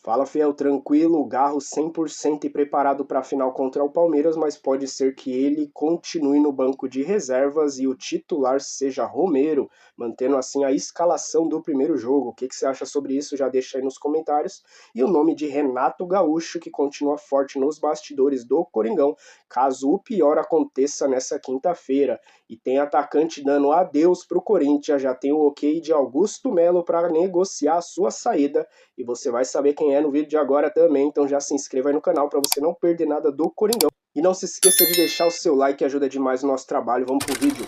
Fala, fiel, tranquilo, o Garro 100% e preparado para a final contra o Palmeiras, mas pode ser que ele continue no banco de reservas e o titular seja Romero, mantendo assim a escalação do primeiro jogo. O que você acha sobre isso? Já deixa aí nos comentários. E o nome de Renato Gaúcho, que continua forte nos bastidores do Coringão, caso o pior aconteça nessa quinta-feira. E tem atacante dando adeus para o Corinthians, já tem o ok de Augusto Melo para negociar a sua saída. E você vai saber quem é no vídeo de agora também, então já se inscreva aí no canal para você não perder nada do Coringão. E não se esqueça de deixar o seu like, que ajuda demais o nosso trabalho. Vamos pro vídeo.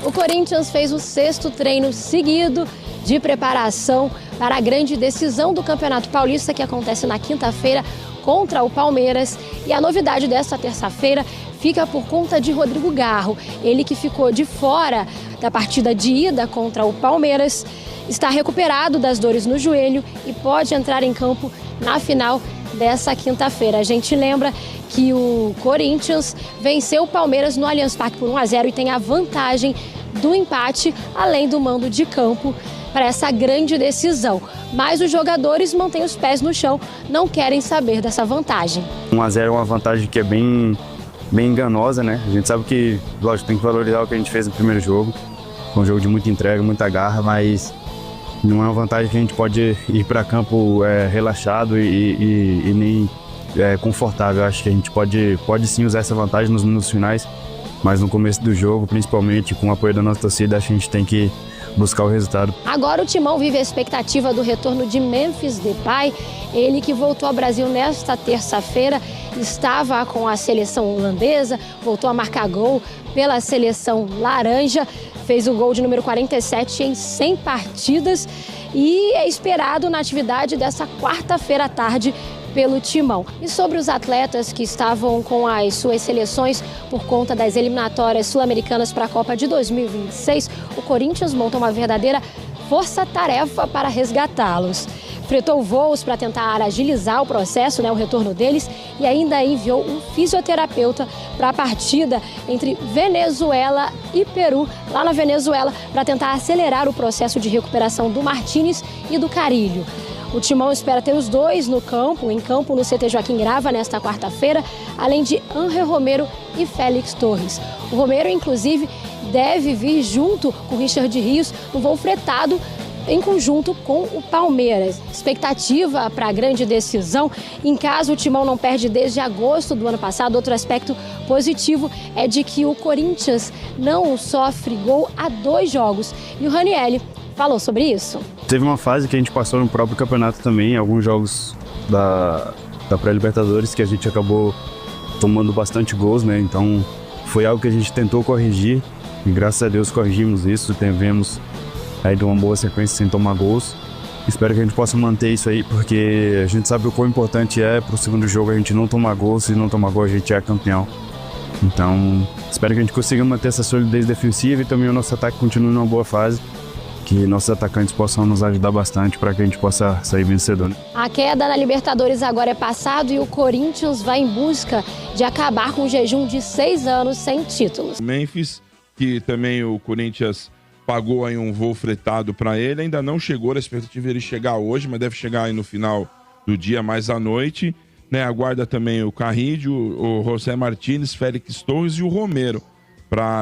O Corinthians fez o 6º treino seguido de preparação para a grande decisão do Campeonato Paulista, que acontece na quinta-feira contra o Palmeiras. E a novidade desta terça-feira fica por conta de Rodrigo Garro. Ele que ficou de fora da partida de ida contra o Palmeiras, está recuperado das dores no joelho e pode entrar em campo na final dessa quinta-feira. A gente lembra que o Corinthians venceu o Palmeiras no Allianz Parque por 1-0 e tem a vantagem do empate, além do mando de campo, para essa grande decisão. Mas os jogadores mantêm os pés no chão, não querem saber dessa vantagem. 1-0 é uma vantagem que é bem enganosa, né? A gente sabe que, lógico, tem que valorizar o que a gente fez no primeiro jogo. Foi um jogo de muita entrega, muita garra, mas não é uma vantagem que a gente pode ir para campo relaxado e nem confortável. Acho que a gente pode sim usar essa vantagem nos minutos finais, mas no começo do jogo, principalmente com o apoio da nossa torcida, acho que a gente tem que buscar o resultado. Agora o Timão vive a expectativa do retorno de Memphis Depay, ele que voltou ao Brasil nesta terça-feira, estava com a seleção holandesa, voltou a marcar gol pela seleção laranja, fez o gol de número 47 em 100 partidas e é esperado na atividade dessa quarta-feira à tarde pelo Timão. E sobre os atletas que estavam com as suas seleções por conta das eliminatórias sul-americanas para a Copa de 2026, o Corinthians monta uma verdadeira força-tarefa para resgatá-los. Fretou voos para tentar agilizar o processo, o retorno deles, e ainda enviou um fisioterapeuta para a partida entre Venezuela e Peru, lá na Venezuela, para tentar acelerar o processo de recuperação do Martínez e do Carilho. O Timão espera ter os dois em campo no CT Joaquim Grava nesta quarta-feira, além de Ángel Romero e Félix Torres. O Romero, inclusive, deve vir junto com o Richard Rios no voo fretado em conjunto com o Palmeiras. Expectativa para a grande decisão, em caso o Timão não perde desde agosto do ano passado. Outro aspecto positivo é de que o Corinthians não sofre gol há 2 jogos. E o Ranieri falou sobre isso. Teve uma fase que a gente passou no próprio campeonato também, alguns jogos da pré-Libertadores, que a gente acabou tomando bastante gols, né? Então foi algo que a gente tentou corrigir e graças a Deus corrigimos isso, tivemos aí de uma boa sequência sem tomar gols. Espero que a gente possa manter isso aí, porque a gente sabe o quão importante é para o segundo jogo a gente não tomar gol. Se não tomar gol, a gente é campeão. Então, espero que a gente consiga manter essa solidez defensiva e também o nosso ataque continue numa boa fase, que nossos atacantes possam nos ajudar bastante para que a gente possa sair vencedor. A queda na Libertadores agora é passado e o Corinthians vai em busca de acabar com o jejum de 6 anos sem títulos. Memphis, que também o Corinthians pagou aí um voo fretado para ele, ainda não chegou, a expectativa é ele chegar hoje, mas deve chegar aí no final do dia, mais à noite, né? Aguarda também o Carrillo, o José Martínez, Félix Torres e o Romero,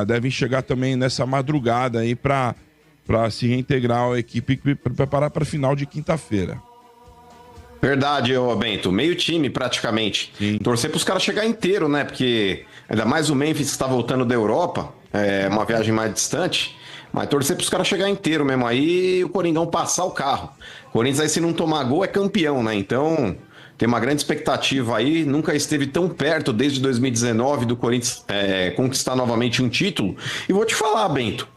devem chegar também nessa madrugada aí para se reintegrar à equipe e preparar para a final de quinta-feira. Verdade, ô Bento. Meio time, praticamente. Sim. Torcer para os caras chegar inteiro, né? Porque ainda mais o Memphis que está voltando da Europa, é uma viagem mais distante. Mas torcer para os caras chegar inteiro mesmo aí e o Coringão passar o carro. O Corinthians aí, se não tomar gol, é campeão, né? Então, tem uma grande expectativa aí. Nunca esteve tão perto desde 2019 do Corinthians conquistar novamente um título. E vou te falar, Bento,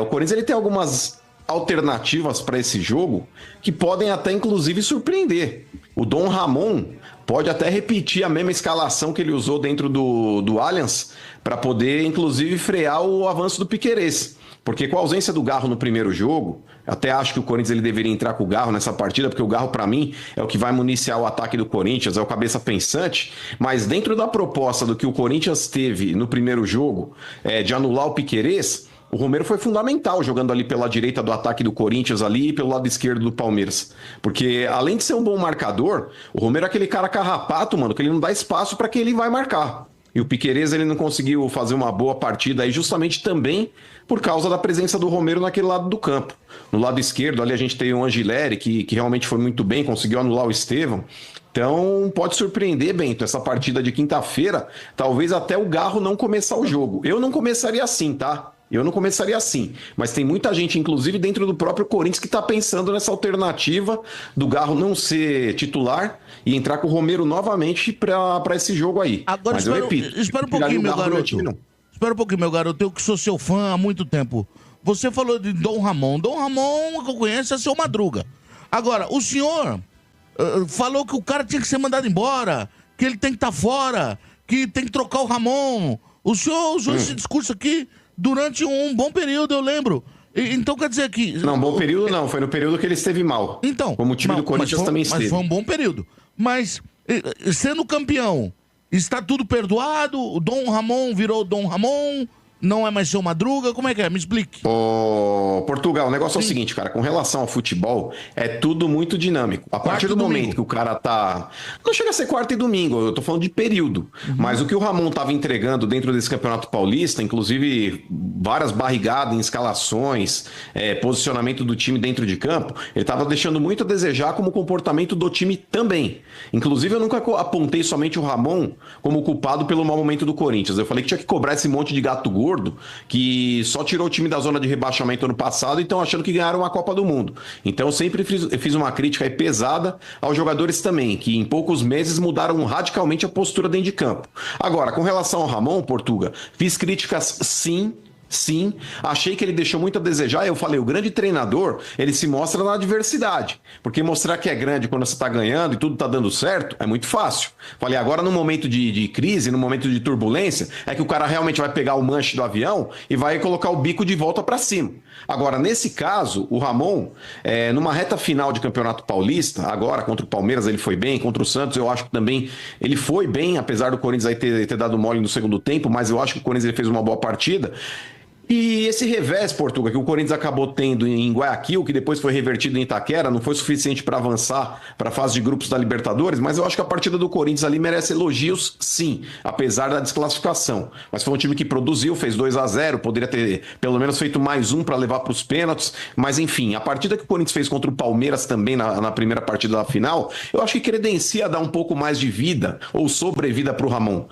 o Corinthians ele tem algumas alternativas para esse jogo que podem até inclusive surpreender. O Dom Ramon pode até repetir a mesma escalação que ele usou dentro do Allianz para poder inclusive frear o avanço do Piquerez. Porque com a ausência do Garro no primeiro jogo, até acho que o Corinthians ele deveria entrar com o Garro nessa partida, porque o Garro, para mim, é o que vai municiar o ataque do Corinthians, é o cabeça pensante. Mas dentro da proposta do que o Corinthians teve no primeiro jogo, de anular o Piquerez, O Romero foi fundamental jogando ali pela direita do ataque do Corinthians ali e pelo lado esquerdo do Palmeiras. Porque além de ser um bom marcador, o Romero é aquele cara carrapato, mano, que ele não dá espaço para quem ele vai marcar. E o Piquerez, ele não conseguiu fazer uma boa partida aí justamente também por causa da presença do Romero naquele lado do campo. No lado esquerdo ali a gente tem o Angileri, que realmente foi muito bem, conseguiu anular o Estevão. Então pode surpreender, Bento, essa partida de quinta-feira, talvez até o Garro não começar o jogo. Eu não começaria assim, tá? Eu não começaria assim, mas tem muita gente, inclusive dentro do próprio Corinthians, que está pensando nessa alternativa do Garro não ser titular e entrar com o Romero novamente para esse jogo aí. Agora, mas eu repito, espera um pouquinho, meu garoto. Espera um pouquinho, meu garoto. Eu que sou seu fã há muito tempo. Você falou de Dom Ramon. Dom Ramon, que eu conheço, é seu Madruga. Agora, o senhor falou que o cara tinha que ser mandado embora, que ele tem que estar fora, que tem que trocar o Ramon. O senhor usou esse discurso aqui durante um bom período, eu lembro. Então quer dizer que... Não, bom período não. Foi no período que ele esteve mal. Então... Como o time do Corinthians também esteve. Mas foi um bom período. Mas, sendo campeão, está tudo perdoado? O Dom Ramon virou Dom Ramon? Não é mais seu Madruga? Como é que é? Me explique. Ô, Portugal, o negócio é o seguinte, cara. Com relação ao futebol, é tudo muito dinâmico. A partir do momento que o cara tá... Não chega a ser quarta e domingo, eu tô falando de período. Mas o que o Ramon tava entregando dentro desse Campeonato Paulista, inclusive várias barrigadas em escalações, posicionamento do time dentro de campo, ele tava deixando muito a desejar como comportamento do time também. Inclusive, eu nunca apontei somente o Ramon como culpado pelo mau momento do Corinthians. Eu falei que tinha que cobrar esse monte de gato gordo que só tirou o time da zona de rebaixamento ano passado e estão achando que ganharam uma Copa do Mundo. Então eu sempre fiz uma crítica aí pesada aos jogadores também, que em poucos meses mudaram radicalmente a postura dentro de campo. Agora, com relação ao Ramon, Portuga, fiz críticas sim, achei que ele deixou muito a desejar. Eu falei, o grande treinador, ele se mostra na adversidade, porque mostrar que é grande quando você está ganhando e tudo está dando certo, é muito fácil. Falei, agora no momento de crise, no momento de turbulência, é que o cara realmente vai pegar o manche do avião e vai colocar o bico de volta para cima. Agora, nesse caso, o Ramon, numa reta final de Campeonato Paulista, agora contra o Palmeiras ele foi bem, contra o Santos eu acho que também ele foi bem, apesar do Corinthians aí ter dado mole no segundo tempo, mas eu acho que o Corinthians ele fez uma boa partida. E esse revés, Portugal, que o Corinthians acabou tendo em Guayaquil, que depois foi revertido em Itaquera, não foi suficiente para avançar para a fase de grupos da Libertadores, mas eu acho que a partida do Corinthians ali merece elogios, sim, apesar da desclassificação. Mas foi um time que produziu, fez 2-0, poderia ter pelo menos feito mais um para levar para os pênaltis, mas enfim, a partida que o Corinthians fez contra o Palmeiras também na primeira partida da final, eu acho que credencia dar um pouco mais de vida ou sobrevida para o Ramon.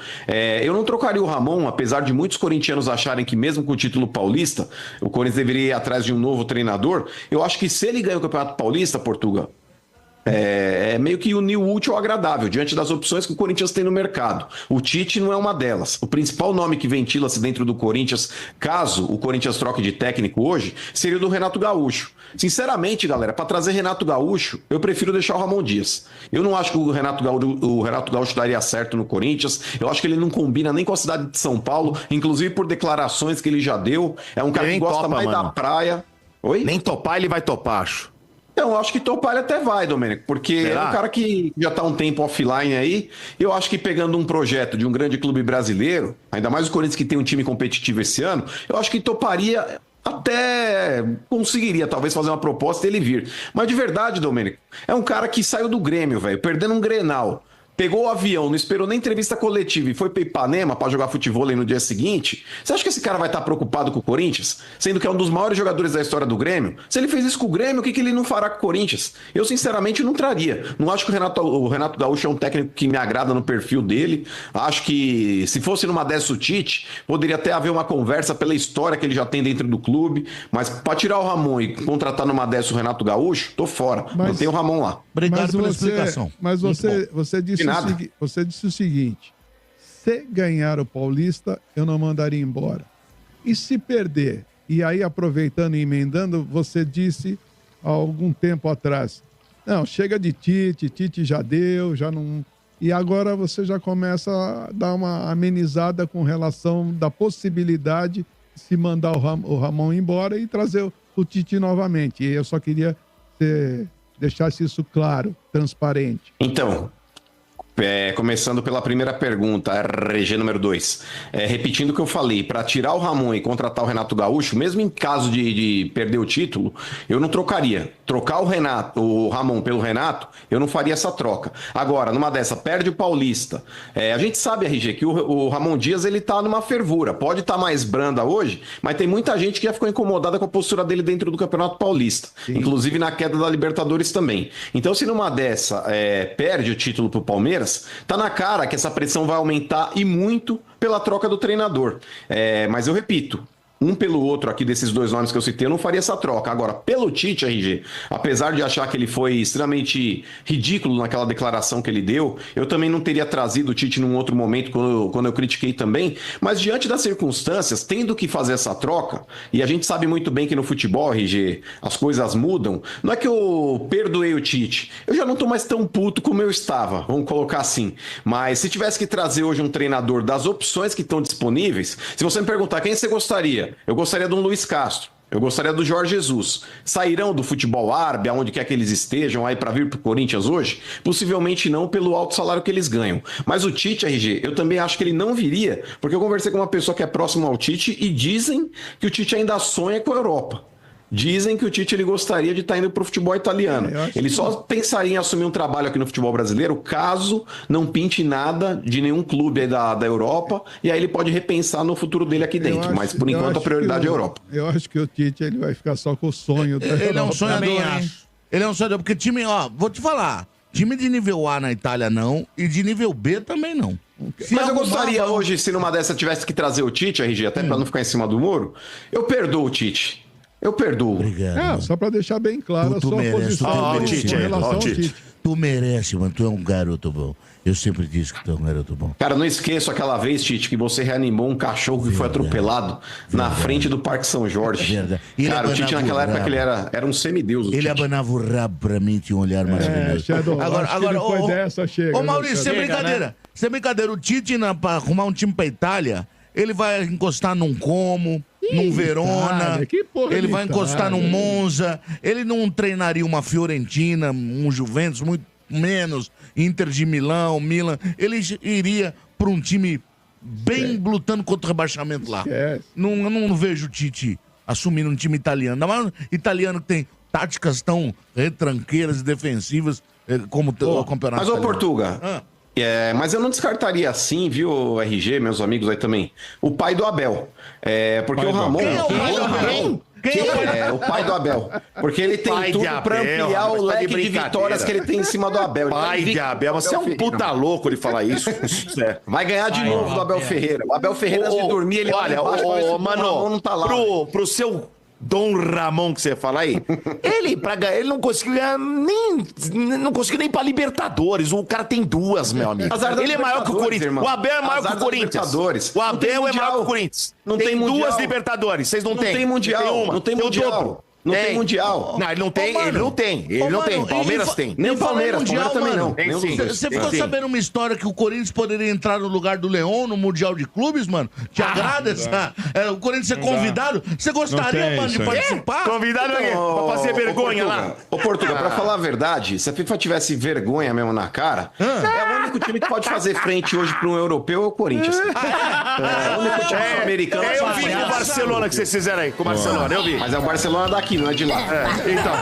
Eu não trocaria o Ramon, apesar de muitos corintianos acharem que mesmo com o título paulista, o Corinthians deveria ir atrás de um novo treinador. Eu acho que se ele ganha o Campeonato Paulista, Portugal, é meio que unir o útil ao agradável, diante das opções que o Corinthians tem no mercado. O Tite não é uma delas. O principal nome que ventila-se dentro do Corinthians, caso o Corinthians troque de técnico hoje, seria o do Renato Gaúcho. Sinceramente, galera, para trazer Renato Gaúcho, eu prefiro deixar o Ramon Dias. Eu não acho que o Renato Gaúcho daria certo no Corinthians. Eu acho que ele não combina nem com a cidade de São Paulo, inclusive por declarações que ele já deu. É um cara que gosta mais da praia. Oi? Nem topar ele vai topar, acho. Eu acho que topar ele até vai, Domênico, porque é um cara que já está um tempo offline aí. Eu acho que pegando um projeto de um grande clube brasileiro, ainda mais o Corinthians que tem um time competitivo esse ano, eu acho que toparia, até conseguiria talvez fazer uma proposta e ele vir. Mas de verdade, Domênico, é um cara que saiu do Grêmio, velho, perdendo um Grenal. Pegou o avião, não esperou nem entrevista coletiva e foi para Ipanema para jogar futebol no dia seguinte. Você acha que esse cara vai estar preocupado com o Corinthians? Sendo que é um dos maiores jogadores da história do Grêmio? Se ele fez isso com o Grêmio, o que ele não fará com o Corinthians? Eu, sinceramente, não traria. Não acho que o Renato Gaúcho é um técnico que me agrada no perfil dele. Acho que se fosse numa dessa o Tite, poderia até haver uma conversa pela história que ele já tem dentro do clube. Mas para tirar o Ramon e contratar numa dessa o Renato Gaúcho, tô fora. Não tem o Ramon lá. Obrigado pela explicação. Mas você disse o seguinte: se ganhar o Paulista, eu não mandaria embora. E se perder? E aí, aproveitando e emendando, você disse há algum tempo atrás, não, chega de Tite já deu, já não... E agora você já começa a dar uma amenizada com relação da possibilidade de se mandar o Ramon embora e trazer o Tite novamente. E eu só queria que você deixasse isso claro, transparente. Então, Começando pela primeira pergunta, RG número 2. Repetindo o que eu falei, para tirar o Ramon e contratar o Renato Gaúcho, mesmo em caso de perder o título, eu não trocaria. Trocar o Ramon pelo Renato, eu não faria essa troca. Agora, numa dessa, perde o Paulista. A gente sabe, RG, que o Ramon Dias ele tá numa fervura. Pode estar mais branda hoje, mas tem muita gente que já ficou incomodada com a postura dele dentro do Campeonato Paulista. Sim. Inclusive na queda da Libertadores também. Então, se numa dessa perde o título pro Palmeiras, tá na cara que essa pressão vai aumentar e muito pela troca do treinador. Mas eu repito, um pelo outro aqui desses dois nomes que eu citei, eu não faria essa troca. Agora, pelo Tite, RG, apesar de achar que ele foi extremamente ridículo naquela declaração que ele deu, eu também não teria trazido o Tite num outro momento quando eu critiquei também, mas diante das circunstâncias, tendo que fazer essa troca, e a gente sabe muito bem que no futebol, RG, as coisas mudam, não é que eu perdoei o Tite, eu já não tô mais tão puto como eu estava, vamos colocar assim, mas se tivesse que trazer hoje um treinador das opções que estão disponíveis, se você me perguntar quem você gostaria, eu gostaria de um Luiz Castro. Eu gostaria do Jorge Jesus. Sairão do futebol árabe, aonde quer que eles estejam, aí para vir pro Corinthians hoje? Possivelmente não, pelo alto salário que eles ganham. Mas o Tite, RG, eu também acho que ele não viria, porque eu conversei com uma pessoa que é próxima ao Tite e dizem que o Tite ainda sonha com a Europa. Dizem que o Tite ele gostaria de estar indo para o futebol italiano. Ele só pensaria em assumir um trabalho aqui no futebol brasileiro caso não pinte nada de nenhum clube aí da Europa, e aí ele pode repensar no futuro dele aqui dentro. Mas por enquanto a prioridade é a Europa. Eu acho que o Tite ele vai ficar só com o sonho da Europa. Ele é um sonhador, hein? Ele é um sonhador, porque time, vou te falar, time de nível A na Itália não, e de nível B também não. Mas eu gostaria hoje, se numa dessa tivesse que trazer o Tite, RG, até para não ficar em cima do muro, eu perdoo o Tite. Eu perdoo. Obrigado. Só pra deixar bem claro a sua posição com relação ao Tite. Tu merece, mano. Tu é um garoto bom. Eu sempre disse que tu é um garoto bom. Cara, não esqueço aquela vez, Tite, que você reanimou um cachorro que foi atropelado na frente do Parque São Jorge. Verdade. Cara, o Tite naquela época que ele era um semideus. Ele abanava o rabo pra mim, tinha um olhar maravilhoso. Agora, ô Maurício, sem brincadeira. Né? Sem brincadeira, o Tite, pra arrumar um time pra Itália, ele vai encostar num Como, num Verona, ele vai encostar num Monza, ele não treinaria uma Fiorentina, um Juventus, muito menos, Inter de Milão, Milan, ele iria para um time bem lutando contra o rebaixamento lá. Não vejo o Tite assumindo um time italiano, ainda mais italiano que tem táticas tão retranqueiras e defensivas como o campeonato. Mas, ô Portuga... mas eu não descartaria assim, viu, RG, meus amigos aí também, o pai do Abel. Porque o Ramon... O pai do Abel. Porque ele tem tudo pra ampliar o leque de vitórias que ele tem em cima do Abel. Pai de Abel, você é um puta louco de falar isso. Vai ganhar de novo do Abel Ferreira. O Abel Ferreira, antes de dormir, ele olha, mano, não tá lá, pro seu... Dom Ramon que você fala aí, ele não conseguiu não conseguiu nem pra Libertadores. O cara tem duas, meu amigo. Ele é maior que o Corinthians, irmão. O Abel é maior que o Corinthians. O Abel é maior que o Corinthians. Não tem duas Libertadores, vocês não têm. Não tem mundial, não tem mundial. Não tem mundial. Não, ele não tem, ele não tem. Palmeiras tem. Nem o Palmeiras também não. Você ficou sabendo uma história que o Corinthians poderia entrar no lugar do Leão no Mundial de Clubes, mano? Te agrada o Corinthians ser convidado? Você gostaria, mano, de participar? Convidado pra fazer vergonha lá. Ô, Portugal, pra falar a verdade, se a FIFA tivesse vergonha mesmo na cara, é o único time que pode fazer frente hoje pra um europeu é o Corinthians. É o único time americano. Eu vi com o Barcelona que vocês fizeram aí, com o Barcelona, eu vi. Mas é o Barcelona daqui, não é de lá. Então,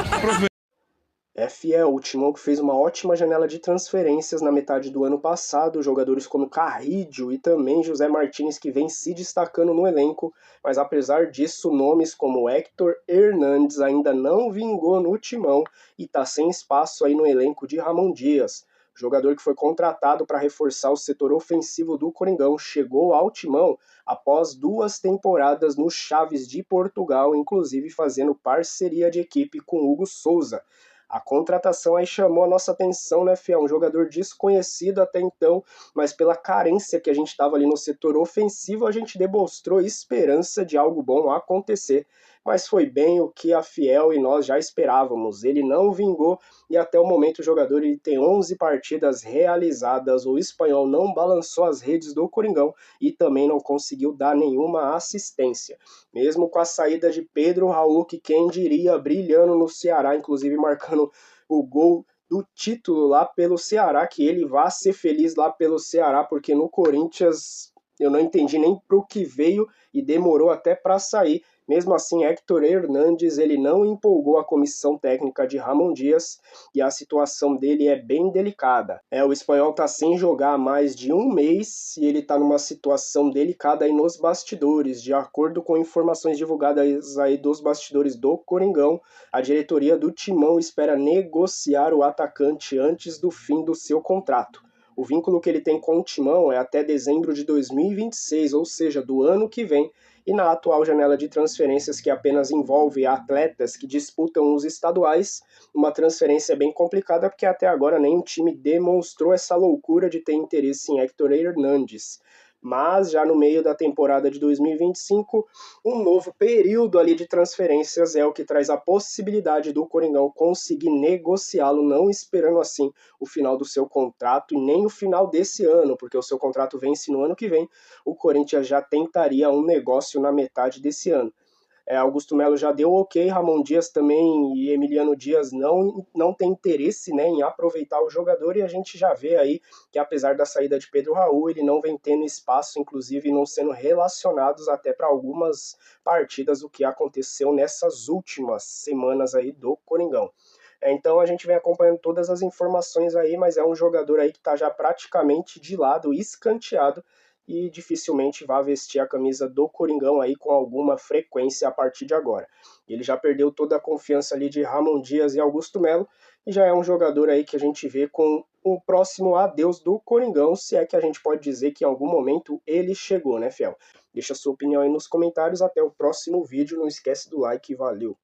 Fiel, o Timão que fez uma ótima janela de transferências na metade do ano passado, jogadores como Carrídio e também José Martins que vem se destacando no elenco, mas apesar disso, nomes como Héctor Hernandes ainda não vingou no Timão e tá sem espaço aí no elenco de Ramon Dias. O jogador que foi contratado para reforçar o setor ofensivo do Coringão chegou ao Timão após 2 temporadas no Chaves de Portugal, inclusive fazendo parceria de equipe com Hugo Souza. A contratação aí chamou a nossa atenção, né, Fiel? Um jogador desconhecido até então, mas pela carência que a gente estava ali no setor ofensivo, a gente demonstrou esperança de algo bom acontecer. Mas foi bem o que a Fiel e nós já esperávamos. Ele não vingou e até o momento o jogador ele tem 11 partidas realizadas. O espanhol não balançou as redes do Coringão e também não conseguiu dar nenhuma assistência. Mesmo com a saída de Pedro Raul, que quem diria, brilhando no Ceará, inclusive marcando o gol do título lá pelo Ceará, que ele vá ser feliz lá pelo Ceará, porque no Corinthians eu não entendi nem pro que veio e demorou até para sair. Mesmo assim, Héctor Hernandes, ele não empolgou a comissão técnica de Ramon Dias e a situação dele é bem delicada. O espanhol está sem jogar há mais de um mês e ele está numa situação delicada aí nos bastidores. De acordo com informações divulgadas aí dos bastidores do Coringão, a diretoria do Timão espera negociar o atacante antes do fim do seu contrato. O vínculo que ele tem com o Timão é até dezembro de 2026, ou seja, do ano que vem, e na atual janela de transferências que apenas envolve atletas que disputam os estaduais, uma transferência bem complicada porque até agora nenhum time demonstrou essa loucura de ter interesse em Héctor Hernandes. Mas já no meio da temporada de 2025, um novo período ali de transferências é o que traz a possibilidade do Coringão conseguir negociá-lo, não esperando assim o final do seu contrato e nem o final desse ano, porque o seu contrato vence no ano que vem, o Corinthians já tentaria um negócio na metade desse ano. Augusto Melo já deu ok, Ramon Dias também e Emiliano Dias não tem interesse, né, em aproveitar o jogador, e a gente já vê aí que apesar da saída de Pedro Raul, ele não vem tendo espaço, inclusive não sendo relacionados até para algumas partidas, o que aconteceu nessas últimas semanas aí do Coringão. Então a gente vem acompanhando todas as informações aí, mas é um jogador aí que está já praticamente de lado, escanteado, e dificilmente vai vestir a camisa do Coringão aí com alguma frequência a partir de agora. Ele já perdeu toda a confiança ali de Ramon Dias e Augusto Melo, e já é um jogador aí que a gente vê com o próximo adeus do Coringão, se é que a gente pode dizer que em algum momento ele chegou, né, Fiel? Deixa sua opinião aí nos comentários, até o próximo vídeo, não esquece do like, valeu!